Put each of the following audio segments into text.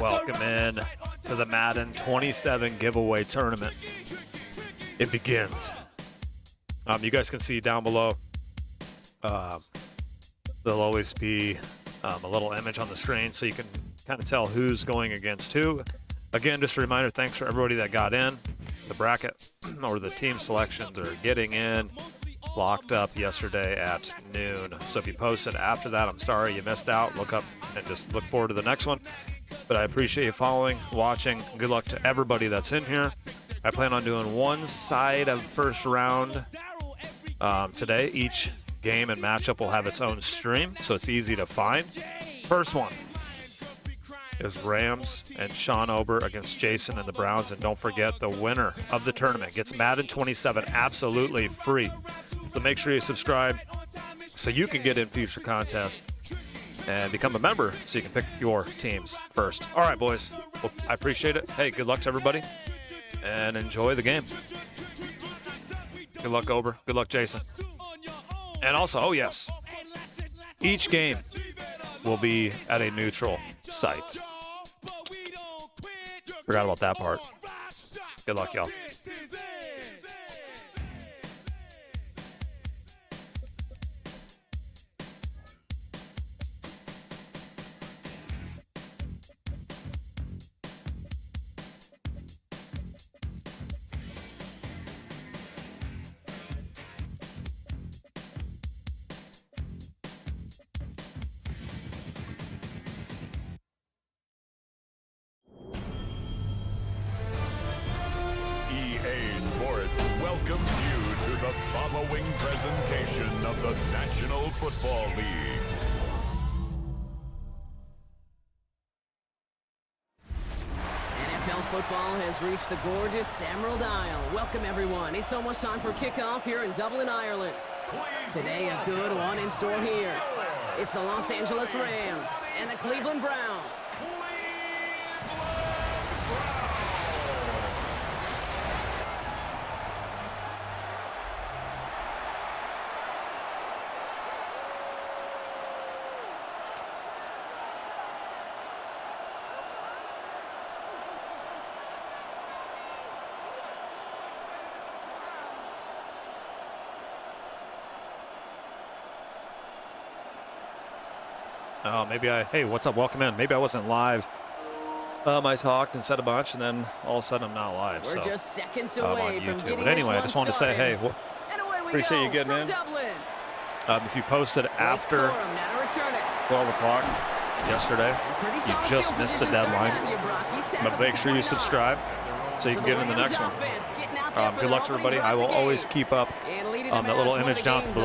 Welcome in to the Madden 27 giveaway tournament. It begins. You guys can see down below, there'll always be a little image on the screen so you can kind of tell who's going against who. Again, just a reminder, thanks for everybody that got in. The bracket or the team selections are getting in, locked up yesterday at noon. So if you posted after that, I'm sorry you missed out. Look up and just look forward to the next one. But I appreciate you following, watching. Good luck to everybody that's in here. I plan on doing one side of first round today. Each game and matchup will have its own stream, so it's easy to find. First one is Rams and Sean Ober against Jason and the Browns. And don't forget, the winner of the tournament gets Madden 27 absolutely free. So make sure you subscribe so you can get in future contests and become a member so you can pick your teams first. All right, boys. Well, I appreciate it. Hey, good luck to everybody and enjoy the game. Good luck, Ober. Good luck, Jason. And also, oh yes, each game will be at a neutral site. Forgot about that part. Good luck, y'all. Welcomes you to the following presentation of the National Football League. NFL football has reached the gorgeous Emerald Isle. Welcome, everyone. It's almost time for kickoff here in Dublin, Ireland. Today, a good one in store here. It's the Los Angeles Rams and the Cleveland Browns. Oh, hey, what's up? Welcome in. Maybe I wasn't live. I talked and said a bunch, and then all of a sudden I'm not live. We're just seconds away on from YouTube. getting But anyway, I this just one wanted to say, hey, started. appreciate you getting in. If you posted after 12 o'clock yesterday, you just missed the deadline. But make sure you subscribe so you can get in the next one. Good luck to everybody. I will always keep up that little image down at the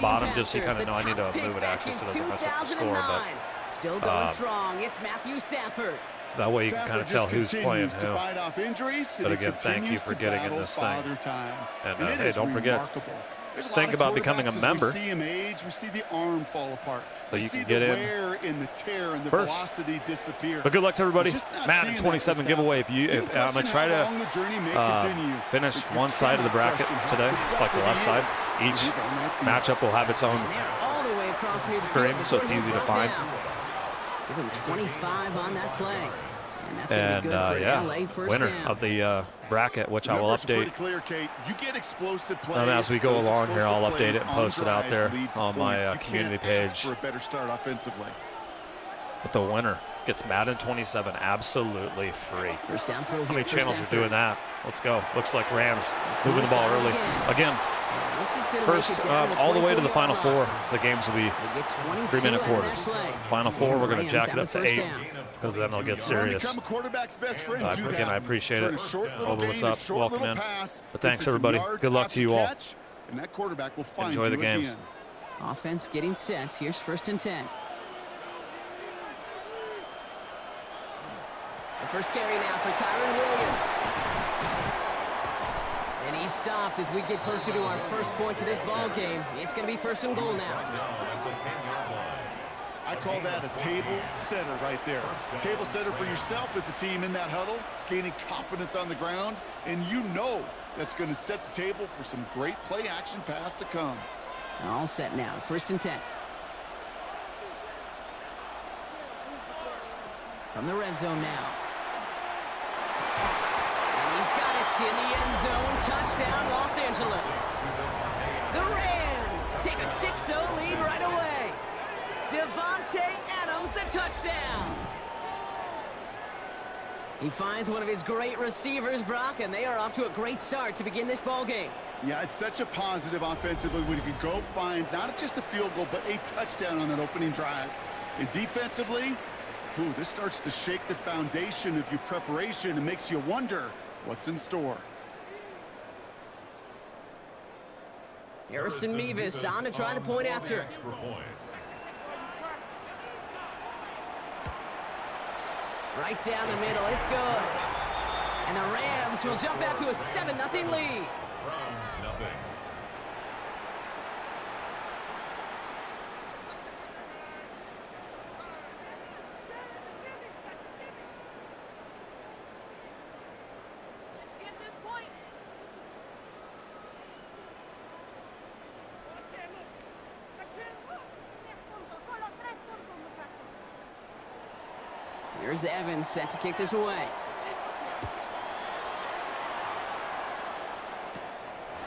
bottom, just so you kind of know I need to move it actually so it doesn't mess up the score. But still going strong. It's Matthew Stafford. That way you can kind of tell who's playing who. But again, thank you for getting in this thing. And hey, don't forget, think about becoming a member so you can get in first. But good luck to everybody. Madden 27 giveaway. I'm going to try to finish one side of the bracket today, like the left side. Each matchup will have its own stream, so it's easy to find. Give him 25 on that play. And yeah, winner of the bracket, which I will update as we go along here. I'll update it and post it out there on my community page. But the winner gets Madden 27 absolutely free. How many channels are doing that? Let's go. Looks like Rams moving the ball early. Again, first, all the way to the Final Four, the games will be 3-minute quarters. Final Four, we're going to jack it up to 8 because then they'll get serious. Again, I appreciate it. Ober, what's up? Welcome in. But thanks, everybody. Good luck to you all. Enjoy the games. Offense getting set. Here's 1st and 10. The first carry now for Kyron Williams. And he's stopped as we get closer to our first point to this ball game. It's going to be 1st and goal now. I call that a table setter right there. Table setter for yourself as a team in that huddle, gaining confidence on the ground, and you know that's going to set the table for some great play action pass to come. All set now. 1st and 10. From the red zone now. And he's got it in the end zone. Touchdown, Los Angeles. The Rams take a 6-0 lead right away. Devontae Adams, the touchdown. He finds one of his great receivers, Brock, and they are off to a great start to begin this ball game. Yeah, it's such a positive offensively when you can go find not just a field goal, but a touchdown on that opening drive. And defensively, this starts to shake the foundation of your preparation and makes you wonder what's in store. Harrison Mevis on to try the point after. Right down the middle, it's good. And the Rams will jump out to a 7-0 lead. Here's Evans set to kick this away.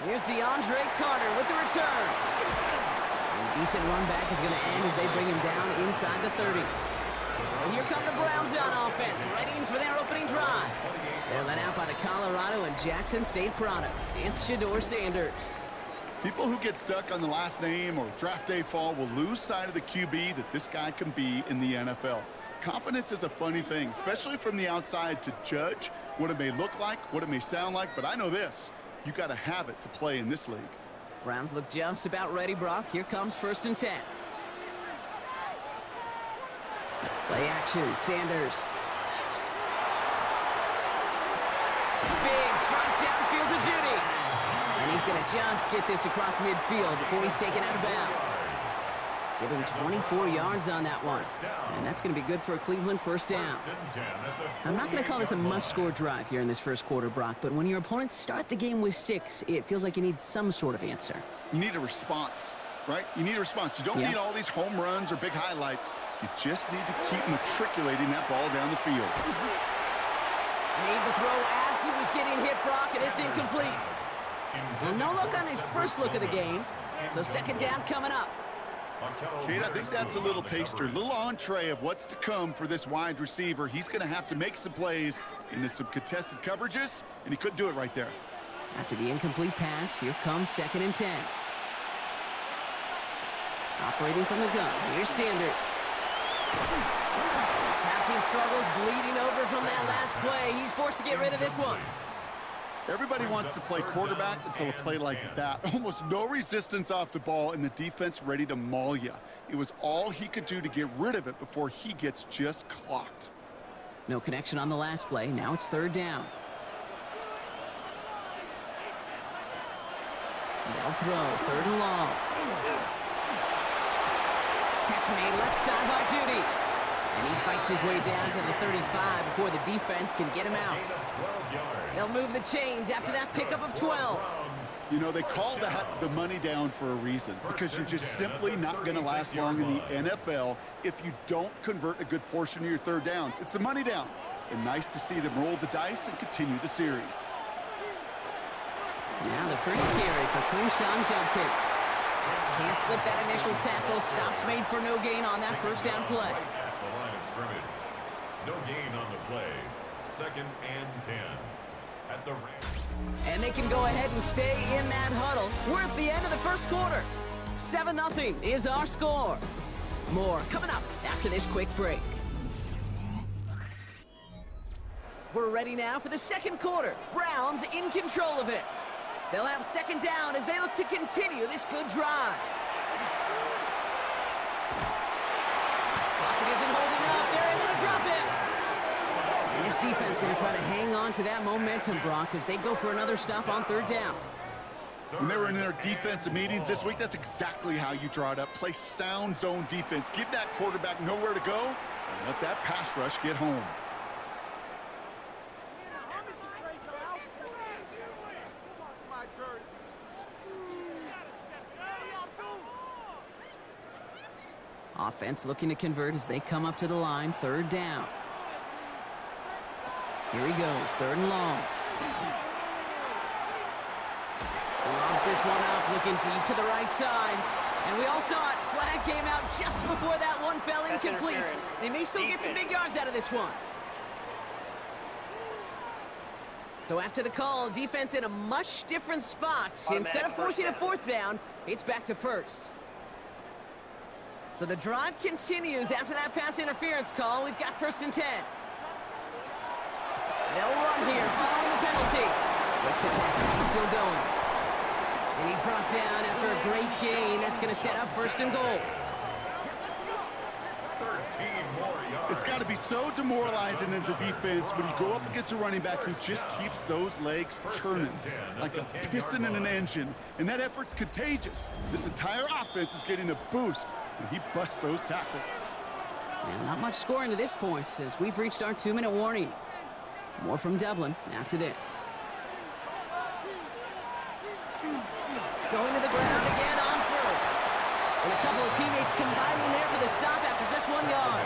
Here's DeAndre Carter with the return. And a decent run back is going to end as they bring him down inside the 30. And here come the Browns on offense, ready for their opening drive. They're led out by the Colorado and Jackson State products. It's Shedeur Sanders. People who get stuck on the last name or draft day fall will lose sight of the QB that this guy can be in the NFL. Confidence is a funny thing, especially from the outside, to judge what it may look like, what it may sound like, but I know this. You got to have it to play in this league. Browns look just about ready, Brock. Here comes 1st and 10. Play action, Sanders. Big strike downfield to Judy. And he's going to just get this across midfield before he's taken out of bounds. Give him 24 yards on that one. And that's going to be good for a Cleveland 1st down. I'm not going to call this a must-score drive here in this first quarter, Brock, but when your opponents start the game with 6, it feels like you need some sort of answer. You need a response, right? You need a response. You don't need all these home runs or big highlights. You just need to keep matriculating that ball down the field. Made the throw as he was getting hit, Brock, and it's incomplete. Well, no look on his first look of the game, so 2nd down coming up. Kate, I think that's a little taster, a little entree of what's to come for this wide receiver. He's going to have to make some plays into some contested coverages, and he couldn't do it right there. After the incomplete pass, here comes 2nd and 10. Operating from the gun, here's Sanders. Passing struggles, bleeding over from that last play. He's forced to get rid of this one. Everybody wants to play quarterback until a play like that. Almost no resistance off the ball and the defense ready to maul you. It was all he could do to get rid of it before he gets just clocked. No connection on the last play. Now it's 3rd down. They'll throw 3rd and long. Catch made left side by Judy. And he fights his way down to the 35 before the defense can get him out. They'll move the chains after that pickup of 12. You know, they call that the money down for a reason, because you're just simply not going to last long in the NFL if you don't convert a good portion of your 3rd downs. It's the money down. And nice to see them roll the dice and continue the series. Now the first carry for Quinshon Judkins. Can't slip that initial tackle. Stops made for no gain on that 1st down play. No gain on the play. 2nd and 10. At the and they can go ahead and stay in that huddle. We're at the end of the first quarter. 7-0 is our score. More coming up after this quick break. We're ready now for the 2nd quarter. Browns in control of it. They'll have 2nd down as they look to continue this good drive. Pocket isn't holding up. They're able to drop it. And this defense going to try to hang on to that momentum, Brock, as they go for another stop on 3rd down. When they were in their defensive meetings this week, that's exactly how you draw it up. Play sound zone defense. Give that quarterback nowhere to go and let that pass rush get home. Offense looking to convert as they come up to the line, 3rd down. Here he goes, 3rd and long. He lobs this one up, looking deep to the right side. And we all saw it. Flag came out just before that one fell incomplete. They may still get some big yards out of this one. So after the call, defense in a much different spot. Instead of forcing a 4th down, it's back to 1st. So the drive continues after that pass interference call. We've got 1st and 10. They'll run here following the penalty. Breaks attack, he's still going. And he's brought down after a great gain. That's going to set up 1st and goal. 13 more yards. It's got to be so demoralizing as a defense when you go up against a running back who just keeps those legs churning like a piston in an engine. And that effort's contagious. This entire offense is getting a boost when he busts those tackles. Yeah, not much scoring to this point as we've reached our 2-minute warning. More from Dublin after this. Going to the ground again on 1st. And a couple of teammates combining there for the stop after just 1 yard.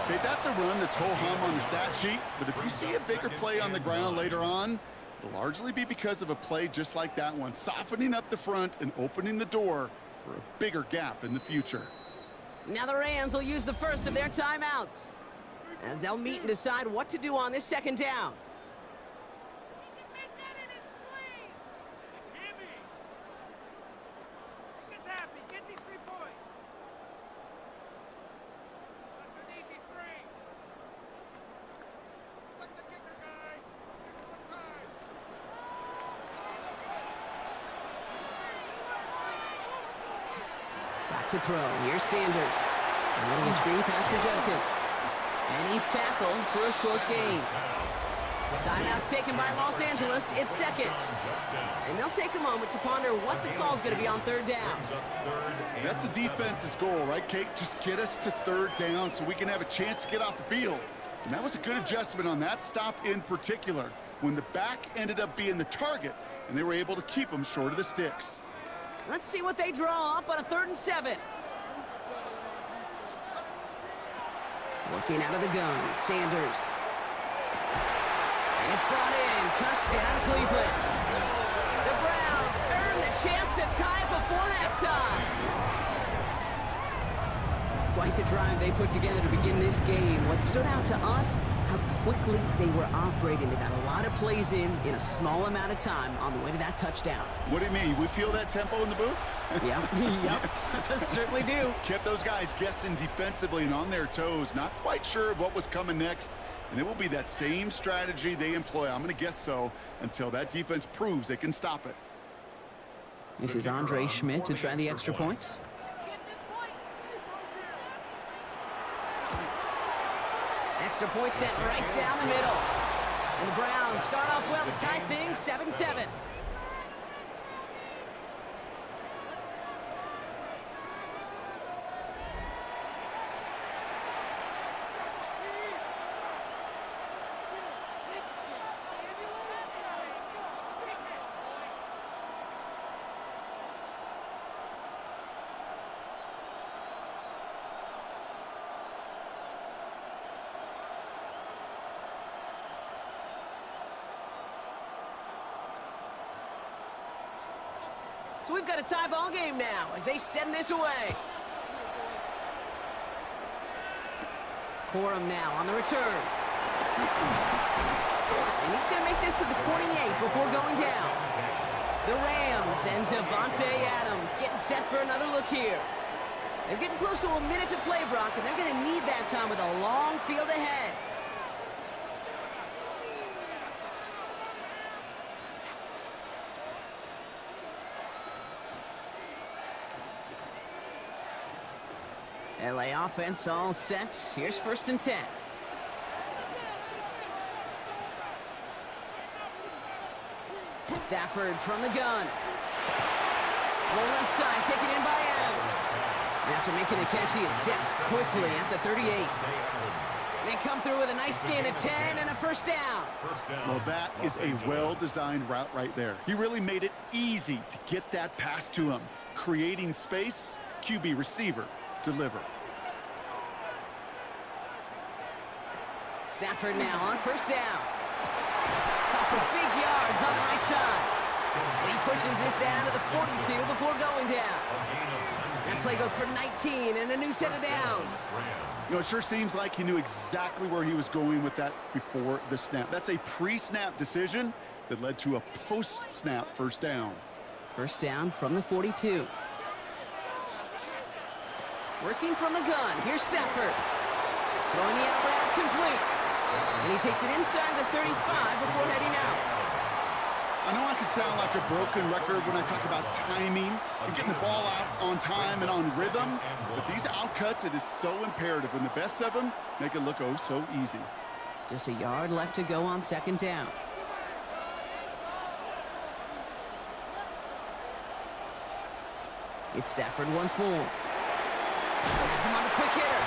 Okay, that's a run that's ho-hum on the stat sheet, but if you see a bigger play on the ground later on, it'll largely be because of a play just like that one, softening up the front and opening the door for a bigger gap in the future. Now the Rams will use the first of their timeouts as they'll meet and decide what to do on this 2nd down. Back to throw. Here's Sanders. Running a screen pass for Jenkins. And he's tackled for a short gain. Timeout taken by Los Angeles. It's 2nd. And they'll take a moment to ponder what the call's going to be on 3rd down. That's a defense's goal, right, Kate? Just get us to 3rd down so we can have a chance to get off the field. And that was a good adjustment on that stop in particular, when the back ended up being the target, and they were able to keep him short of the sticks. Let's see what they draw up on a 3rd and 7. Working out of the gun, Sanders. And it's brought in, touchdown Cleveland. The Browns earn the chance to tie it before halftime. Quite the drive they put together to begin this game. What stood out to us, how quickly they were operating. They got a lot of plays in a small amount of time on the way to that touchdown. What do you mean? We feel that tempo in the booth? Yep, certainly do. Kept those guys guessing defensively and on their toes, not quite sure of what was coming next. And it will be that same strategy they employ, I'm going to guess so, until that defense proves they can stop it. This is Andre Schmidt to try the extra point. Extra point sent right down the middle. And the Browns start off well to tie things 7-7. So we've got a tie ball game now as they send this away. Corum now on the return. And he's going to make this to the 28 before going down. The Rams and Devontae Adams getting set for another look here. They're getting close to a minute to play, Brock, and they're going to need that time with a long field ahead. LA offense all set. Here's 1st and 10. Stafford from the gun. Low left side, taken in by Adams. And after making the catch, he is decked quickly at the 38. They come through with a nice gain of 10 and a 1st down. Well, that is a well-designed route right there. He really made it easy to get that pass to him. Creating space, QB receiver, deliver. Stafford now on first down. Caught for big yards on the right side. And he pushes this down to the 42 before going down. That play goes for 19 and a new set of downs. You know, it sure seems like he knew exactly where he was going with that before the snap. That's a pre-snap decision that led to a post-snap first down. First down from the 42. Working from the gun. Here's Stafford. Throwing the out route complete. And he takes it inside the 35 before heading out. I know I could sound like a broken record when I talk about timing and getting the ball out on time and on rhythm, but these outcuts, it is so imperative, and the best of them make it look oh so easy. Just a yard left to go on second down. It's Stafford once more. Has him on a quick hitter.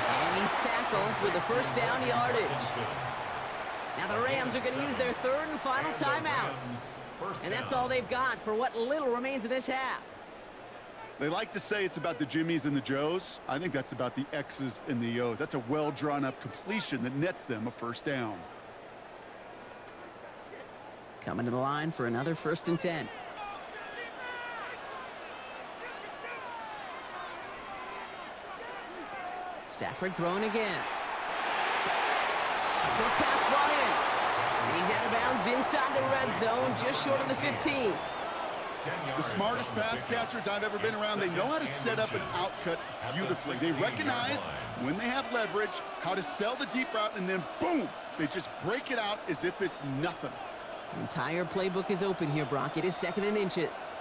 And he's tackled with the first down yardage. Now the Rams are going to use their third and final timeout. And that's all they've got for what little remains of this half. They like to say it's about the Jimmies and the Joes. I think that's about the X's and the O's. That's a well-drawn-up completion that nets them a first down. Coming to the line for another 1st and 10. Stafford throwing again. Short pass brought in. And he's out of bounds inside the red zone, just short of the 15. The smartest pass catchers I've ever been around, they know how to set up an outcut beautifully. They recognize when they have leverage, how to sell the deep route, and then boom, they just break it out as if it's nothing. The entire playbook is open here, Brock. It is 2nd and inches.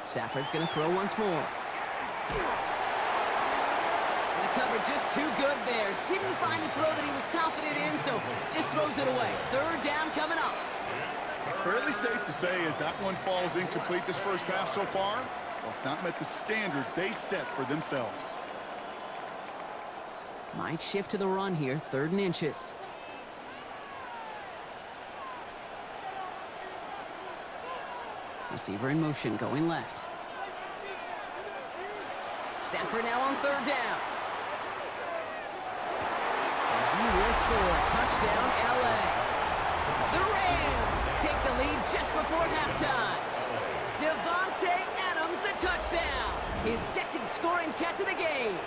Stafford's going to throw once more. And the cover just too good there. Didn't find a throw that he was confident in, so just throws it away. 3rd down coming up. Fairly safe to say as that one falls incomplete this first half so far, well, it's not met the standard they set for themselves. Might shift to the run here, 3rd and inches. Receiver in motion, going left. Stafford now on 3rd down. And he will score. Touchdown, LA. The Rams take the lead just before halftime. Devontae Adams, the touchdown. His 2nd scoring catch of the game.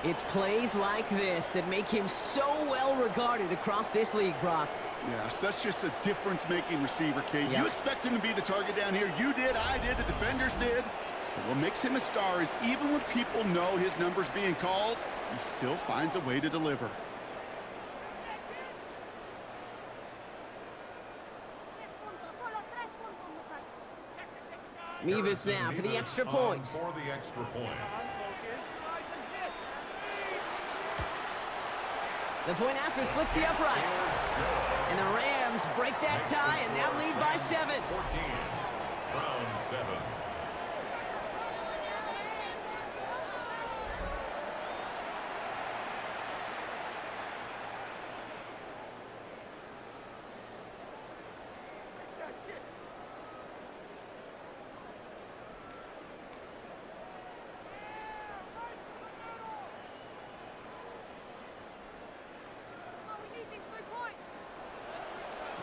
It's plays like this that make him so well regarded across this league, Brock. Yeah, such just a difference-making receiver, Kate. Yep. You expect him to be the target down here. You did, I did, the defenders did. But what makes him a star is even when people know his number's being called, he still finds a way to deliver. Mevis now for the extra point. For the extra point. The point after splits the uprights. And the Rams break that tie and now lead by 7. 14. Round 7.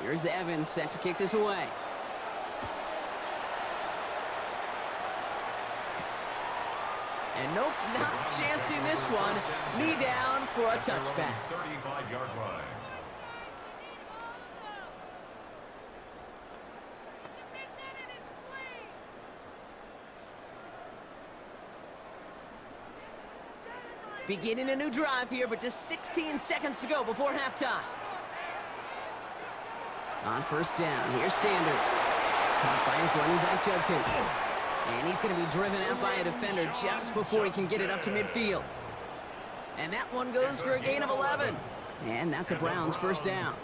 Here's Evans set to kick this away. And nope, not chancing this one. Knee down for a touchback. 35-yard line. Beginning a new drive here, but just 16 seconds to go before halftime. On 1st down, here's Sanders. Caught by his running back, Judkins. And he's going to be driven out by a defender just before he can get it up to midfield. And that one goes for a gain of 11. And that's a Browns 1st down.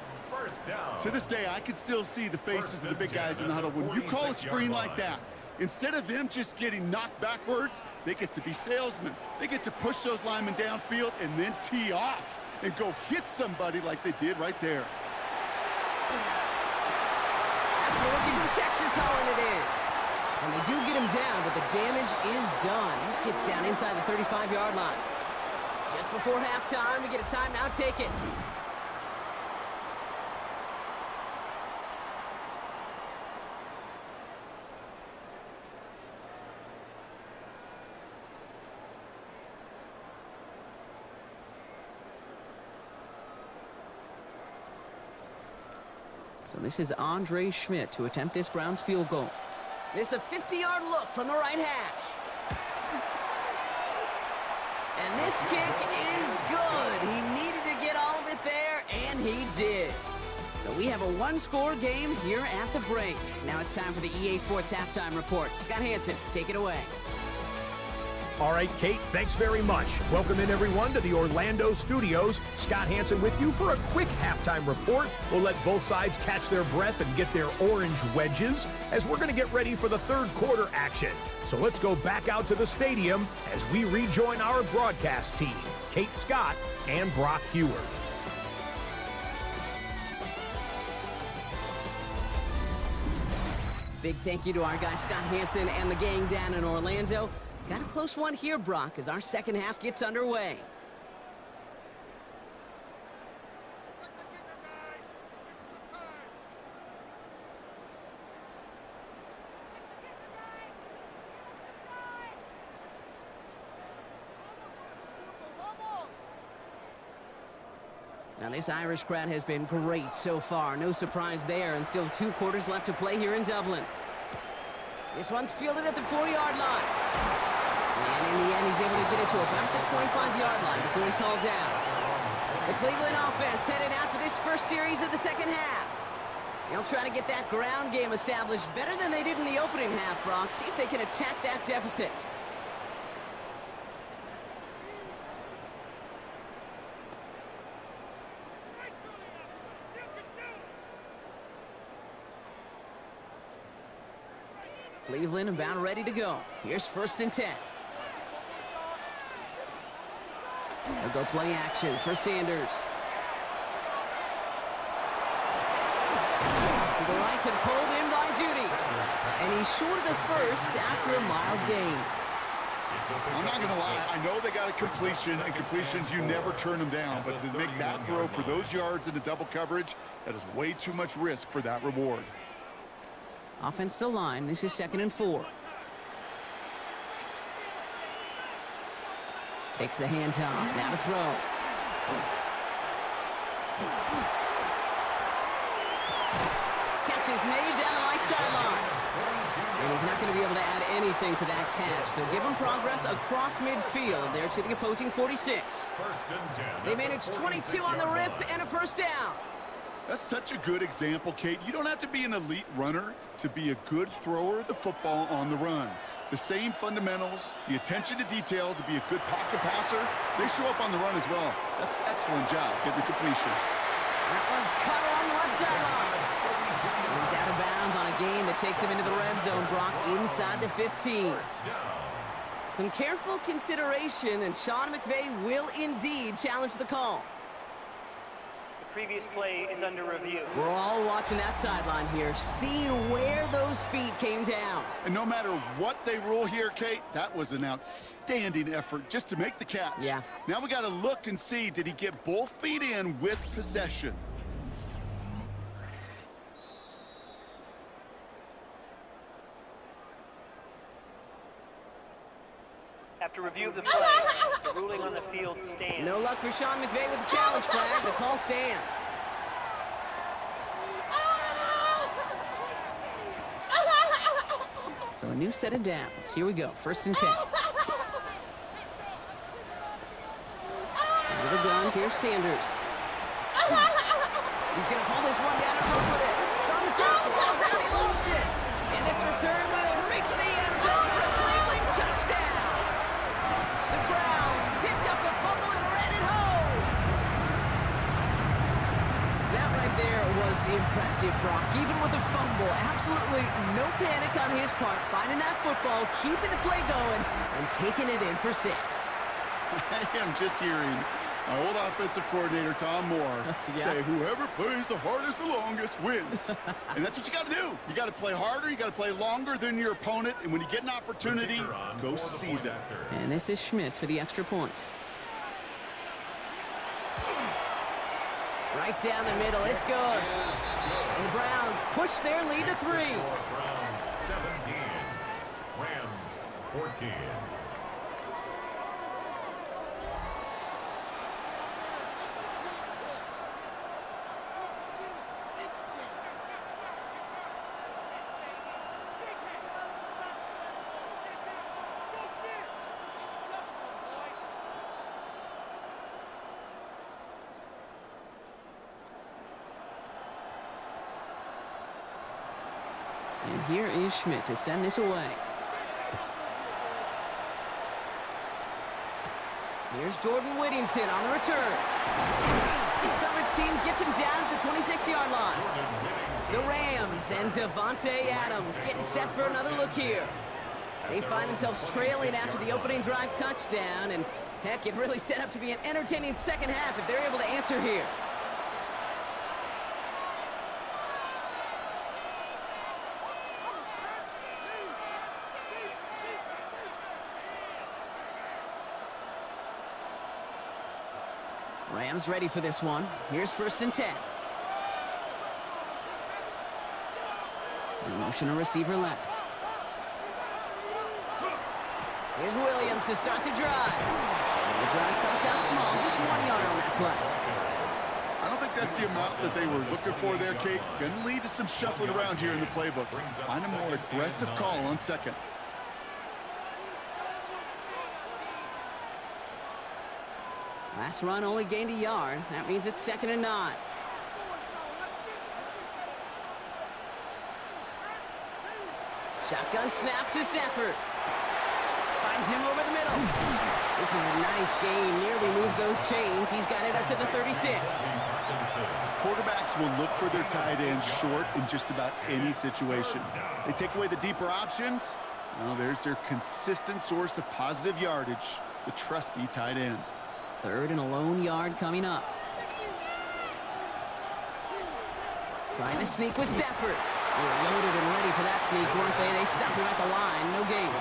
To this day, I can still see the faces of the big guys in the huddle. When you call a screen like that, instead of them just getting knocked backwards, they get to be salesmen. They get to push those linemen downfield and then tee off and go hit somebody like they did right there. That's the rookie from Texas hauling it in. And they do get him down, but the damage is done. This gets down inside the 35-yard line. Just before halftime, we get a timeout. Take it. So this is Andre Schmidt to attempt this Browns field goal. This is a 50-yard look from the right hash. And this kick is good. He needed to get all of it there, and he did. So we have a one-score game here at the break. Now it's time for the EA Sports Halftime Report. Scott Hansen, take it away. All right, Kate, thanks very much. Welcome in, everyone, to the Orlando studios. Scott Hansen with you for a quick halftime report. We'll let both sides catch their breath and get their orange wedges as we're going to get ready for the third quarter action. So let's go back out to the stadium as we rejoin our broadcast team, Kate Scott and Brock Heward. Big thank you to our guy Scott Hansen and the gang down in Orlando. Got a close one here, Brock, as our second half gets underway. Now, this Irish crowd has been great so far. No surprise there, and still 2 quarters left to play here in Dublin. This one's fielded at the 4-yard line. And in the end, he's able to get it to about the 25-yard line before he's hauled down. The Cleveland offense headed out for this first series of the second half. They'll try to get that ground game established better than they did in the opening half, Brock. See if they can attack that deficit. Cleveland about ready to go. Here's 1st and 10. They'll go play action for Sanders. To the right and pulled in by Judy. And he's short of the first after a mild gain. I'm not going to lie. I know they got a completion, and completions, you never turn them down. But to make that throw for those yards into double coverage, that is way too much risk for that reward. Offensive line, this is 2nd and 4. Takes the handoff, now to throw. Catch is made down the right sideline. And he's not going to be able to add anything to that catch. So give him progress across midfield there to the opposing 46. They managed 22 on the rip and a first down. That's such a good example, Kate. You don't have to be an elite runner to be a good thrower of the football on the run. The same fundamentals, the attention to detail to be a good pocket passer, they show up on the run as well. That's an excellent job getting the completion. That one's cut on the left sideline. He's out of bounds on a gain that takes him into the red zone, Brock, inside the 15. Some careful consideration, and Sean McVay will indeed challenge the call. Previous play is under review. We're all watching that sideline here, seeing where those feet came down. And no matter what they rule here, Kate, that was an outstanding effort just to make the catch. Yeah. Now we got to look and see, did he get both feet in with possession? After review of the play, the ruling on the field stands. No luck for Sean McVay with the challenge flag. The call stands. So a new set of downs. Here we go. 1st and 10. With a gun, here's Sanders. He's going to pull this one down and run with it. It's on the top. Ball's out. He lost it. And this return will reach the end zone for a Cleveland touchdown. The Browns picked up the fumble and ran it home. That right there was impressive, Brock. Even with the fumble, absolutely no panic on his part. Finding that football, keeping the play going, and taking it in for 6. I am just hearing Our old offensive coordinator, Tom Moore, say whoever plays the hardest the longest wins. And that's what you got to do. You got to play harder. You got to play longer than your opponent. And when you get an opportunity, go seize it. And this is Schmidt for the extra point. Right down the middle. It's good. And the Browns push their lead to 3. Browns 17, Rams 14. And here is Schmidt to send this away. Here's Jordan Whittington on the return. Coverage team gets him down at the 26-yard line. The Rams and Devontae Adams getting set for another look here. They find themselves trailing after the opening drive touchdown, and heck, it really set up to be an entertaining second half if they're able to answer here. Rams ready for this one. Here's 1st and 10. The motion receiver left. Here's Williams to start the drive. The drive starts out small, just 1 yard on that play. I don't think that's the amount that they were looking for there, Kate. Going to lead to some shuffling around here in the playbook. Find a more aggressive call on 2nd. Last run only gained a yard. That means it's 2nd and 9. Shotgun snap to Stafford. Finds him over the middle. This is a nice gain. Nearly moves those chains. He's got it up to the 36. Quarterbacks will look for their tight end short in just about any situation. They take away the deeper options. Well, there's their consistent source of positive yardage, the trusty tight end. 3rd and a lone yard coming up. Trying to sneak with Stafford. They were loaded and ready for that sneak, weren't they? They stopped him at the line. No gain.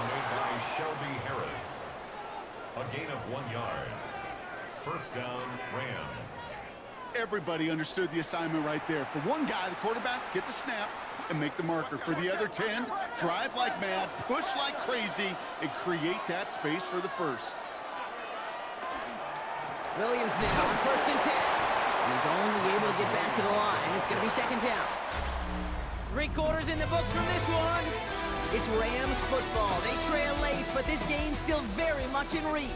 Made by Shelby Harris. A gain of 1 yard. 1st down, Rams. Everybody understood the assignment right there. For one guy, the quarterback, get the snap and make the marker. For the other 10, drive like mad, push like crazy, and create that space for the 1st. Williams now on 1st and 10. He's only able to get back to the line. It's going to be 2nd down. 3 quarters in the books from this one. It's Rams football. They trail late, but this game's still very much in reach.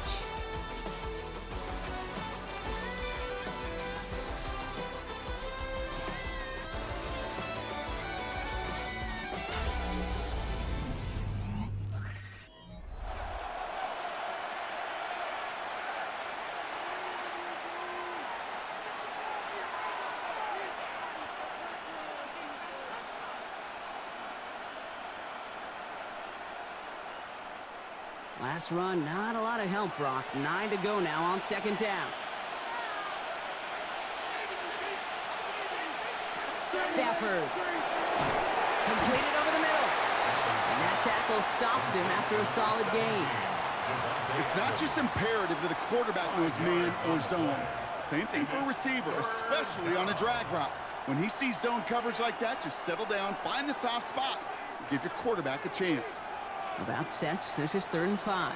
Last run, not a lot of help, Brock. 9 to go now on 2nd down. Stafford. Completed over the middle. And that tackle stops him after a solid gain. It's not just imperative that a quarterback knows man or zone. Same thing for a receiver, especially on a drag route. When he sees zone coverage like that, just settle down, find the soft spot, and give your quarterback a chance. About set. This is 3rd and 5.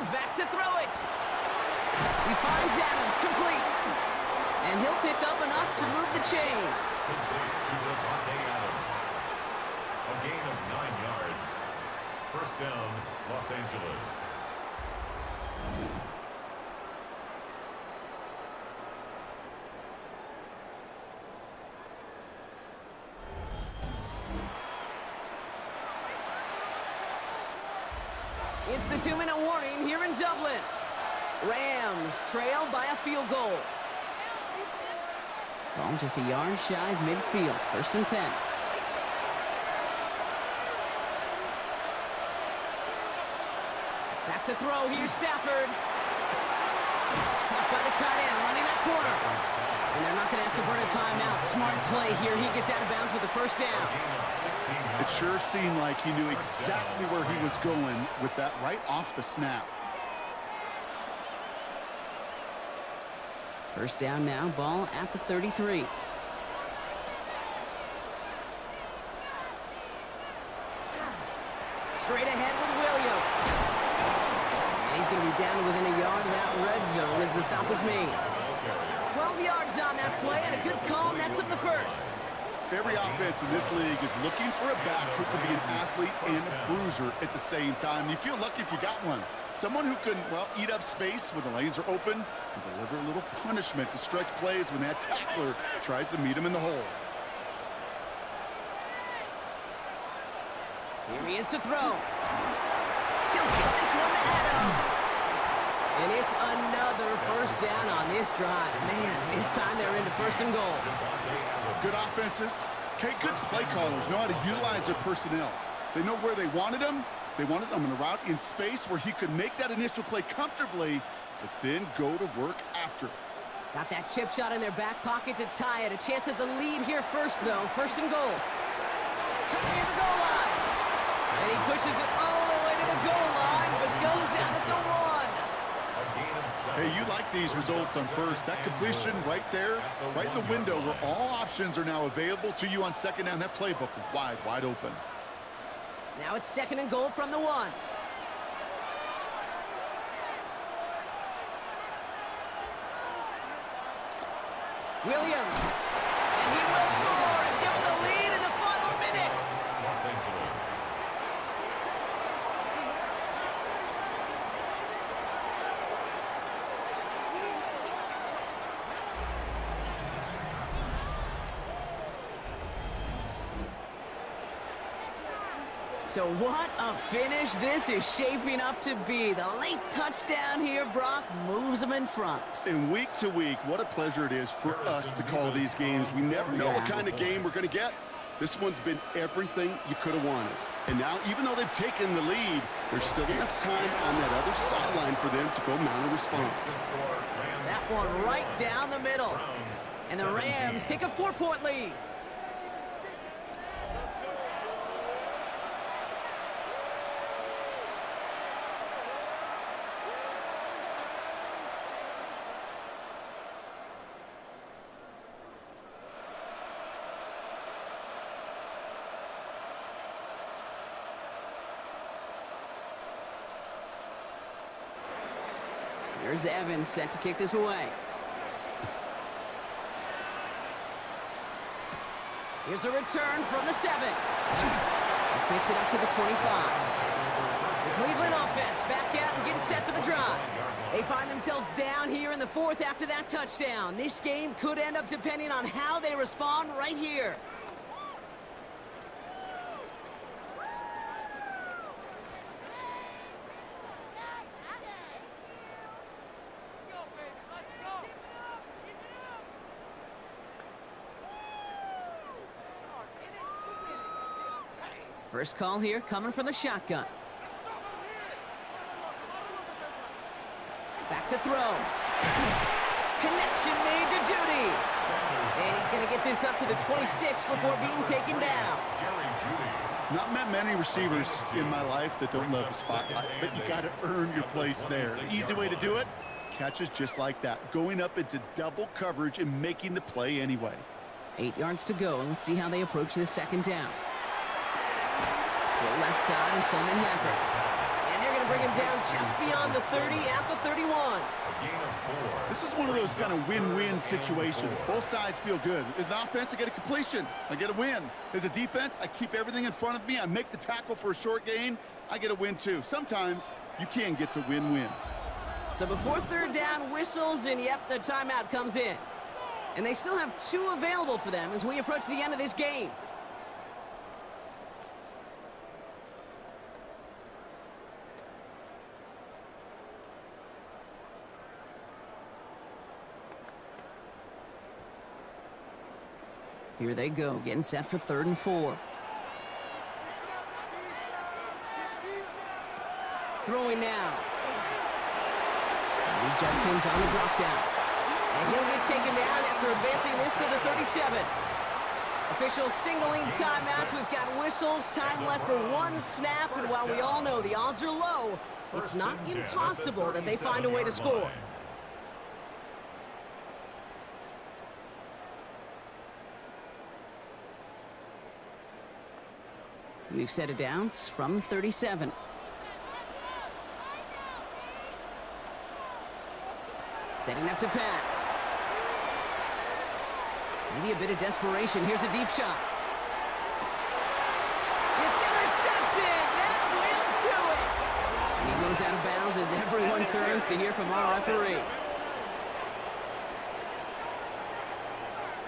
Back to throw it. He finds Adams, complete. And he'll pick up enough to move the chains. To Devontae Adams. A gain of 9 yards. 1st down, Los Angeles. It's the 2-minute warning here in Dublin. Rams trail by a field goal. Ball just a yard shy of midfield. 1st and 10. Back to throw. Here's Stafford. Caught by the tight end, running that corner. And they're not going to have to burn a timeout. Smart play here. He gets out of bounds with the 1st down. It sure seemed like he knew exactly where he was going with that right off the snap. 1st down now. Ball at the 33. Straight ahead with Williams. And he's going to be down to within a yard of that red zone as the stop is made. 12 yards on that play, and a good call nets up the 1st. Every offense in this league is looking for a back who can be an athlete and a bruiser at the same time. You feel lucky if you got one. Someone who can, well, eat up space when the lanes are open and deliver a little punishment to stretch plays when that tackler tries to meet him in the hole. Here he is to throw. He'll get this one to Adams. And it's another 1st down on this drive. Man, this time they're into 1st and goal. Good offenses. Okay, good play callers know how to utilize their personnel. They know where they wanted him. They wanted him in a route in space where he could make that initial play comfortably, but then go to work after. Got that chip shot in their back pocket to tie it. A chance at the lead here first, though. 1st and goal. Cut near the goal line. And he pushes it all the way to the goal line, but goes out at the 1. Hey, you like these results on 1st. That completion right there, right in the window where all options are now available to you on 2nd down. That playbook wide open. Now it's 2nd and goal from the 1. Williams. And he will score and give them the lead in the final minute. Los Angeles. So what a finish this is shaping up to be. The late touchdown here, Brock, moves them in front. And week to week, what a pleasure it is for us to call these games. We never know what kind of game we're going to get. This one's been everything you could have wanted. And now, even though they've taken the lead, there's still enough time on that other sideline for them to go mount a response. That one right down the middle. And the Rams take a 4-point lead. Here's Evans set to kick this away. Here's a return from the 7. This makes it up to the 25. The Cleveland offense back out and getting set for the drive. They find themselves down here in the 4th after that touchdown. This game could end up depending on how they respond right here. First call here coming from the shotgun. Back to throw. Connection made to Judy. And he's going to get this up to the 26 before being taken down. Not met many receivers in my life that don't love the spotlight, but you got to earn your place there. Easy way to do it, catches just like that, going up into double coverage and making the play anyway. 8 yards to go, and let's see how they approach this 2nd down. Go left side, and Tillman has it. And they're going to bring him down just beyond the 30 at the 31. This is one of those kind of win-win situations. Both sides feel good. As an offense, I get a completion. I get a win. As a defense, I keep everything in front of me. I make the tackle for a short gain. I get a win, too. Sometimes you can get to win-win. So before 3rd down whistles, and yep, the timeout comes in. And they still have 2 available for them as we approach the end of this game. Here they go, getting set for 3rd and 4. Throwing now. Lee Judkins on the drop down. And he'll get taken down after advancing this to the 37. Officials signaling timeout. We've got whistles, time left for 1 snap, and while we all know the odds are low, it's not impossible that they find a way to score. New set of downs from 37. Setting up to pass. Maybe a bit of desperation. Here's a deep shot. It's intercepted. That will do it. And he goes out of bounds as everyone turns to hear from our referee.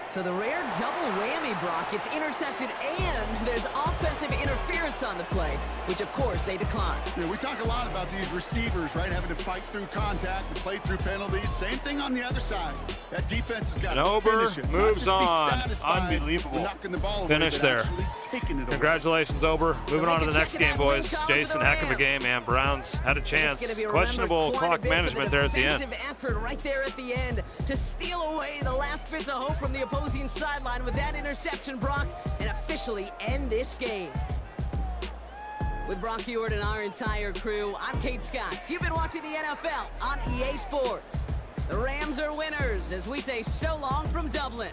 So the rare double whammy, Brock. It's intercepted and there's offensive interference on the play, which of course they declined. Yeah, we talk a lot about these receivers, right? Having to fight through contact and play through penalties. Same thing on the other side. That defense has got to finish it. Moves on. Unbelievable finish there. Congratulations, Ober. Moving on to the next game, boys. Jason, heck of a game, man. Browns had a chance. Questionable clock management there at the end. Effort right there at the end to steal away the last bits of hope from the opposing sideline with that interception, Brock, and officially end this game. With Brock Ewart and our entire crew, I'm Kate Scott. You've been watching the NFL on EA Sports. The Rams are winners as we say so long from Dublin.